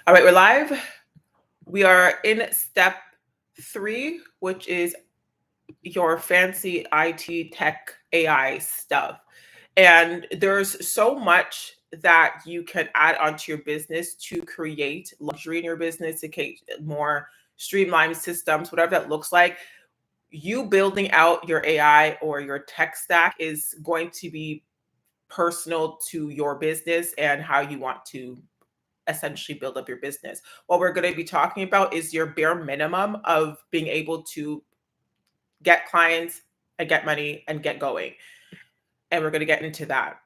All right, we're live. We are in step 3, which is your fancy IT tech AI stuff. And there's so much that you can add onto your business to create luxury in your business, to create more streamlined systems, whatever that looks like. You building out your AI or your tech stack is going to be personal to your business and how you want to essentially build up your business. What we're going to be talking about is your bare minimum of being able to get clients and get money and get going. And we're going to get into that.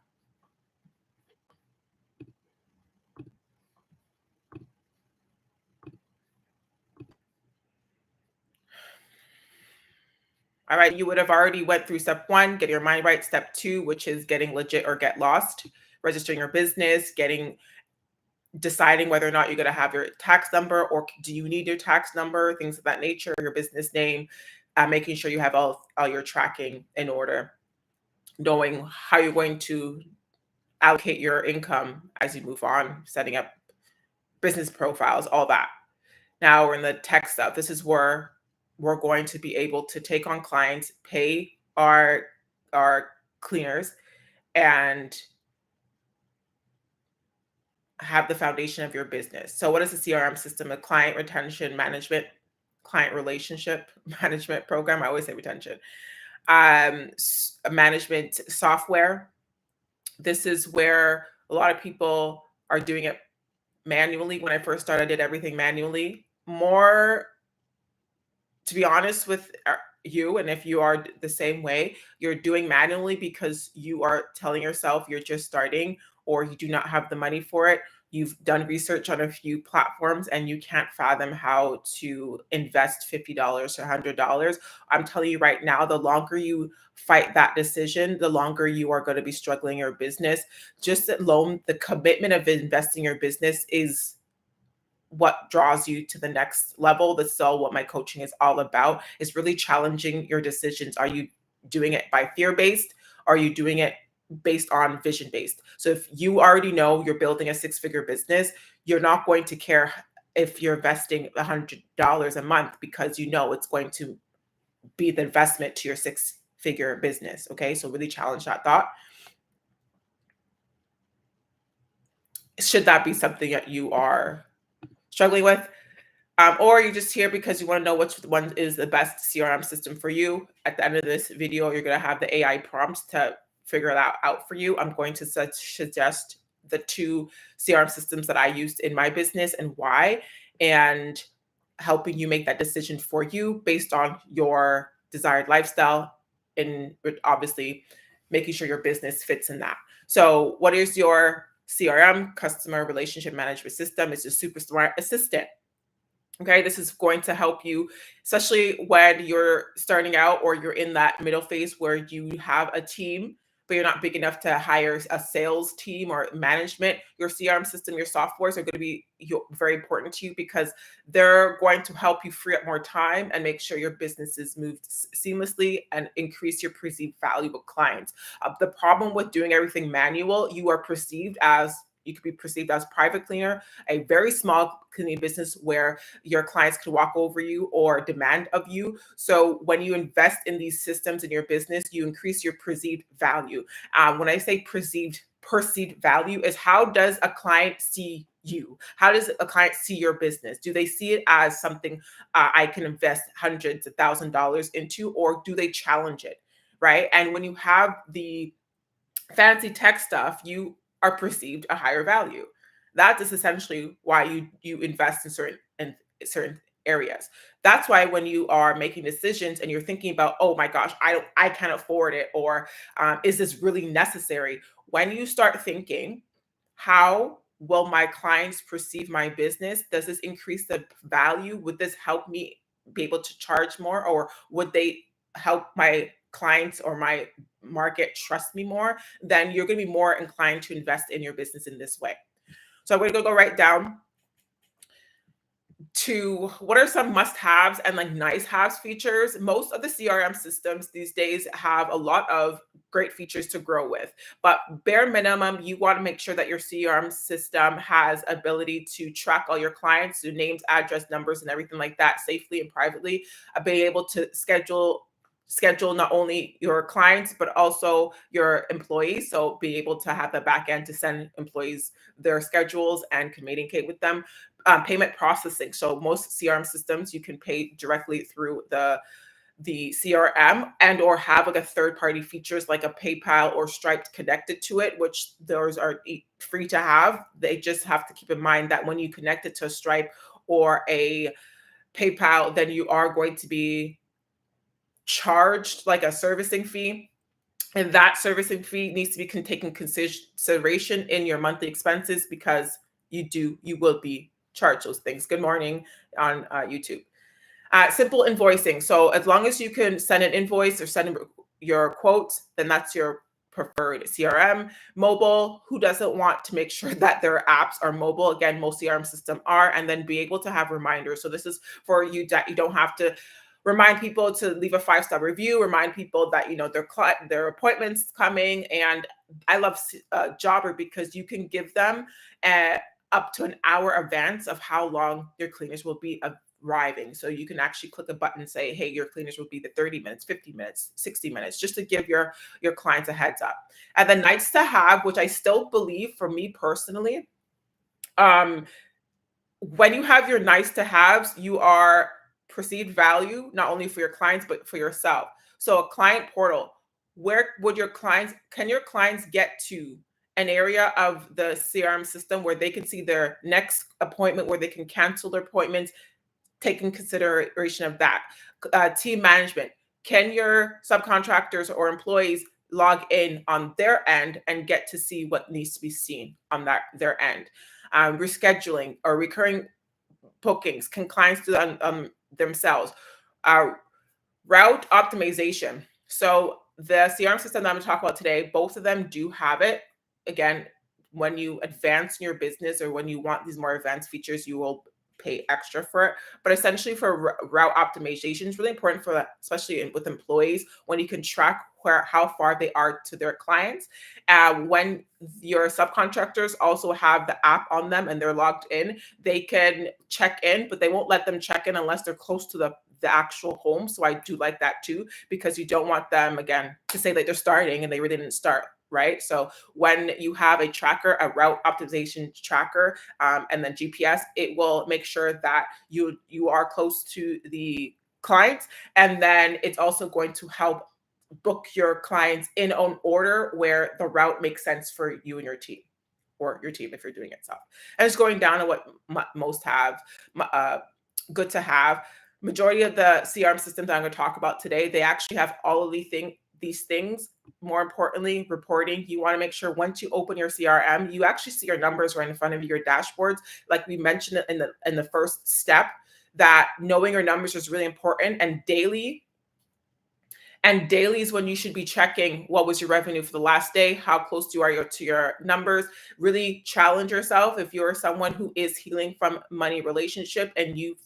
All right, you would have already went through step 1, get your mind right. Step 2, which is getting legit or get lost, registering your business, deciding whether or not you're going to have your tax number or do you need your tax number, things of that nature, your business name, making sure you have all your tracking in order, knowing how you're going to allocate your income as you move on, setting up business profiles, all that. Now we're in the tech stuff. This is where we're going to be able to take on clients, pay our cleaners, and have the foundation of your business. So what is the CRM system? A client retention management, client relationship management program. I always say retention. Management software. This is where a lot of people are doing it manually. When I first started, I did everything manually. More, to be honest with you, and if you are the same way, you're doing manually because you are telling yourself you're just starting or you do not have the money for it. You've done research on a few platforms and you can't fathom how to invest $50 or $100. I'm telling you right now, the longer you fight that decision, the longer you are going to be struggling your business. Just alone, the commitment of investing your business is what draws you to the next level. That's so what my coaching is all about, is really challenging your decisions. Are you doing it by fear-based? Are you doing it based on vision-based? So if you already know you're building a 6-figure business, you're not going to care if you're investing $100 a month because you know it's going to be the investment to your 6-figure business. Okay, so really challenge that thought. Should that be something that you are struggling with? Or you're just here because you want to know which one is the best CRM system for you. At the end of this video, you're going to have the AI prompts to figure that out for you. I'm going to suggest the 2 CRM systems that I used in my business and why, and helping you make that decision for you based on your desired lifestyle, and obviously making sure your business fits in that. So what is your CRM, customer relationship management system? It's a super smart assistant. Okay, this is going to help you, especially when you're starting out or you're in that middle phase where you have a team, but you're not big enough to hire a sales team or management. Your CRM system, your softwares are going to be very important to you because they're going to help you free up more time and make sure your business is moved seamlessly and increase your perceived value with clients. The problem with doing everything manual, you could be perceived as private cleaner, a very small cleaning business where your clients could walk over you or demand of you. So when you invest in these systems in your business, you increase your perceived value. When I say perceived value, is how does a client see you? How does a client see your business? Do they see it as something I can invest hundreds of $1,000s into, or do they challenge it? Right. And when you have the fancy tech stuff, you are perceived a higher value. That is essentially why you invest in certain areas. That's why when you are making decisions and you're thinking about, oh my gosh, I can't afford it, or is this really necessary? When you start thinking, how will my clients perceive my business? Does this increase the value? Would this help me be able to charge more, or would they help my clients or my market trust me more? Then you're going to be more inclined to invest in your business in this way. So I'm going to go right down to what are some must-haves and like nice-haves features. Most of the CRM systems these days have a lot of great features to grow with, but bare minimum, you want to make sure that your CRM system has ability to track all your clients, so names, address, numbers, and everything like that safely and privately. Be able to schedule not only your clients but also your employees, so be able to have the back end to send employees their schedules and communicate with them. Payment processing. So most CRM systems you can pay directly through the CRM and or have like a third party features like a PayPal or Stripe connected to it, which those are free to have. They just have to keep in mind that when you connect it to a Stripe or a PayPal, then you are going to be charged like a servicing fee. And that servicing fee needs to be taken consideration in your monthly expenses, because you will be charged those things. Good morning on YouTube. Simple invoicing. So as long as you can send an invoice or send your quotes, then that's your preferred CRM. Mobile, who doesn't want to make sure that their apps are mobile? Again, most CRM systems are, and then be able to have reminders. So this is for you that you don't have to remind people to leave a 5-star review, remind people that their appointments coming. And I love Jobber because you can give them up to an hour advance of how long your cleaners will be arriving. So you can actually click a button and say, hey, your cleaners will be the 30 minutes, 50 minutes, 60 minutes, just to give your clients a heads up. And the nice to have, which I still believe for me personally, when you have your nice to haves, you are perceived value, not only for your clients, but for yourself. So a client portal, where would can your clients get to an area of the CRM system where they can see their next appointment, where they can cancel their appointments, taking consideration of that. Team management, can your subcontractors or employees log in on their end and get to see what needs to be seen on their end? Rescheduling or recurring bookings, can clients do that themselves? Route optimization. So the CRM system that I'm going to talk about today, both of them do have it. Again, when you advance in your business or when you want these more advanced features, you will pay extra for it. But essentially, for route optimization is really important for that, especially with employees, when you can track how far they are to their clients. When your subcontractors also have the app on them and they're logged in, they can check in, but they won't let them check in unless they're close to the actual home. So I do like that too, because you don't want them, again, to say that they're starting and they really didn't start, right? So when you have a tracker, a route optimization tracker, and then GPS, it will make sure that you are close to the clients. And then it's also going to help book your clients in on order where the route makes sense for you and your team, or your team if you're doing it yourself. And it's going down to what most have, good to have. Majority of the CRM systems I'm going to talk about today, they actually have all of these things. More importantly, reporting. You want to make sure once you open your CRM, you actually see your numbers right in front of your dashboards. Like we mentioned in the first step, that knowing your numbers is really important. And daily is when you should be checking what was your revenue for the last day, how close you are to your numbers. Really challenge yourself. If you're someone who is healing from money relationship and you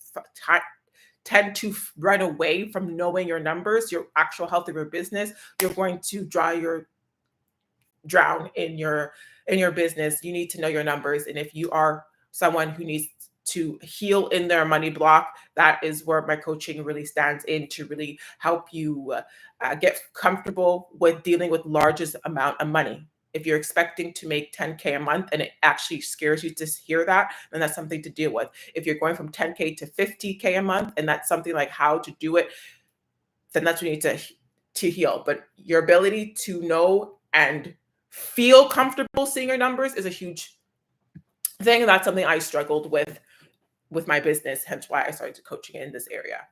tend to run away from knowing your numbers, your actual health of your business, you're going to drown in your business. You need to know your numbers. And if you are someone who needs to heal in their money block, that is where my coaching really stands in, to really help you get comfortable with dealing with largest amount of money. If you're expecting to make 10K a month and it actually scares you to hear that, then that's something to deal with. If you're going from 10K to 50K a month and that's something like how to do it, then that's what you need to heal. But your ability to know and feel comfortable seeing your numbers is a huge thing. That's something I struggled with my business, hence why I started coaching in this area.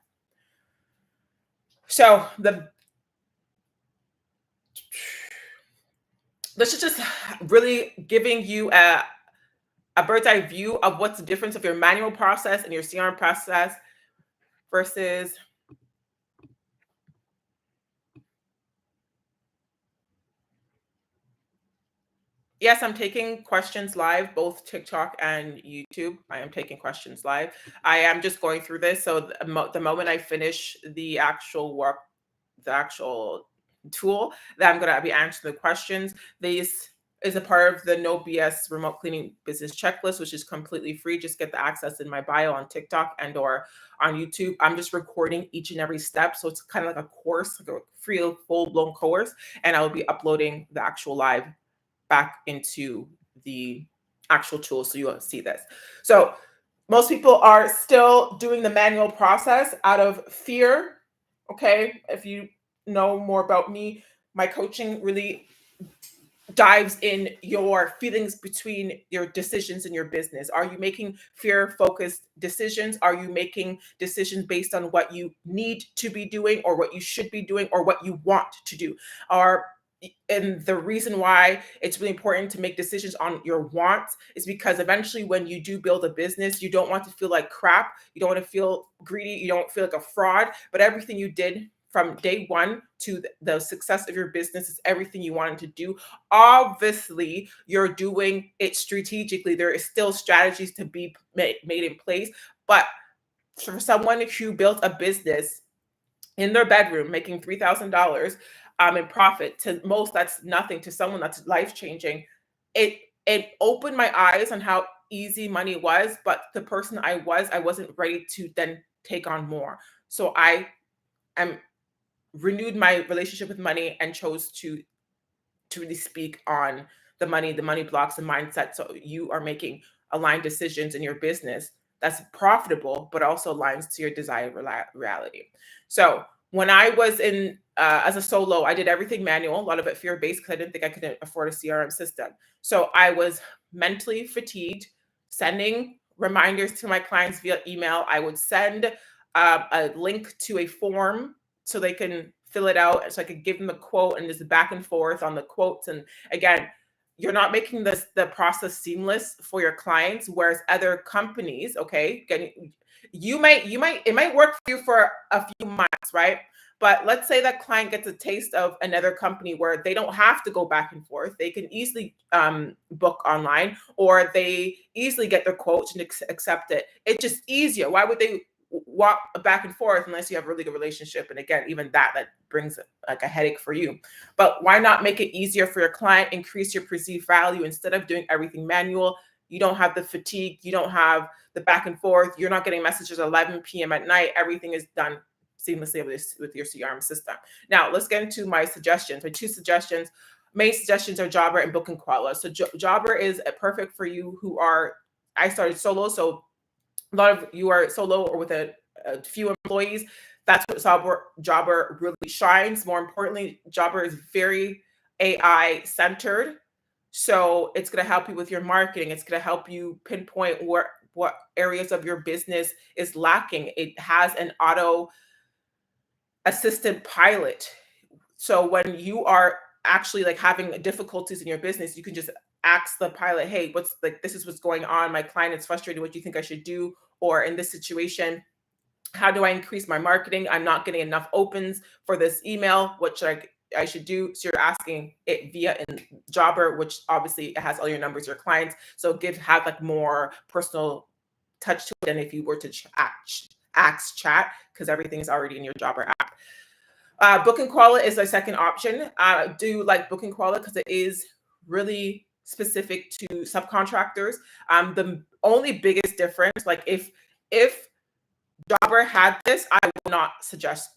So this is just really giving you a bird's eye view of what's the difference of your manual process and your CRM process versus Yes, I'm taking questions live, both TikTok and YouTube. I am taking questions live. I am just going through this. So the moment I finish the actual work, the actual tool, that I'm going to be answering the questions. This is a part of the No BS remote cleaning business checklist, which is completely free. Just get the access in my bio on TikTok and or on YouTube. I'm just recording each and every step. So it's kind of like a course, like a free full-blown course. And I will be uploading the actual live back into the actual tool so you'll see this. So most people are still doing the manual process out of fear. Okay, if you know more about me, my coaching really dives in your feelings between your decisions in your business. Are you making fear focused decisions? Are you making decisions based on what you need to be doing or what you should be doing or what you want to do? Are and the reason why it's really important to make decisions on your wants is because eventually when you do build a business, you don't want to feel like crap. You don't want to feel greedy. You don't feel like a fraud, but everything you did from day one to the success of your business is everything you wanted to do. Obviously, you're doing it strategically. There is still strategies to be made in place, but for someone who built a business in their bedroom making $3,000 in profit, to most that's nothing, to someone that's life changing. It opened my eyes on how easy money was, but the person I wasn't ready to then take on more. So I am renewed my relationship with money and chose to really speak on the money blocks, and mindset. So you are making aligned decisions in your business that's profitable, but also aligns to your desired reality. So when I was in as a solo, I did everything manual, a lot of it fear based because I didn't think I could afford a CRM system. So I was mentally fatigued, sending reminders to my clients via email. I would send a link to a form so they can fill it out so I could give them a quote and just back and forth on the quotes. And again, you're not making the process seamless for your clients, whereas other companies, okay, getting it might work for you for a few months, right? But let's say that client gets a taste of another company where they don't have to go back and forth. They can easily book online, or they easily get their quotes and accept it. It's just easier. Why would they walk back and forth unless you have a really good relationship? And again, even that brings like a headache for you. But why not make it easier for your client, increase your perceived value instead of doing everything manual? You don't have the fatigue, you don't have the back and forth, you're not getting messages at 11 p.m. at night. Everything is done seamlessly with your CRM system. Now let's get into my suggestions. My two suggestions, main suggestions, are Jobber and Booking Koala. So Jobber is perfect for you who are, I started solo, so a lot of you are solo or with a few employees. That's what Jobber really shines. More importantly, Jobber is very AI centered. So it's going to help you with your marketing. It's going to help you pinpoint what areas of your business is lacking. It has an auto assistant pilot. So when you are actually like having difficulties in your business, you can just ask the pilot, hey, what's like, this is what's going on. My client is frustrated. What do you think I should do? Or in this situation, how do I increase my marketing? I'm not getting enough opens for this email. What should I should do? So you're asking it via in Jobber, which obviously it has all your numbers, your clients. So have like more personal touch to it than if you were to ask chat, because everything's already in your Jobber app. Booking Koala is a second option. I do like Booking Koala because it is really specific to subcontractors. The only biggest difference, like if Jobber had this, I would not suggest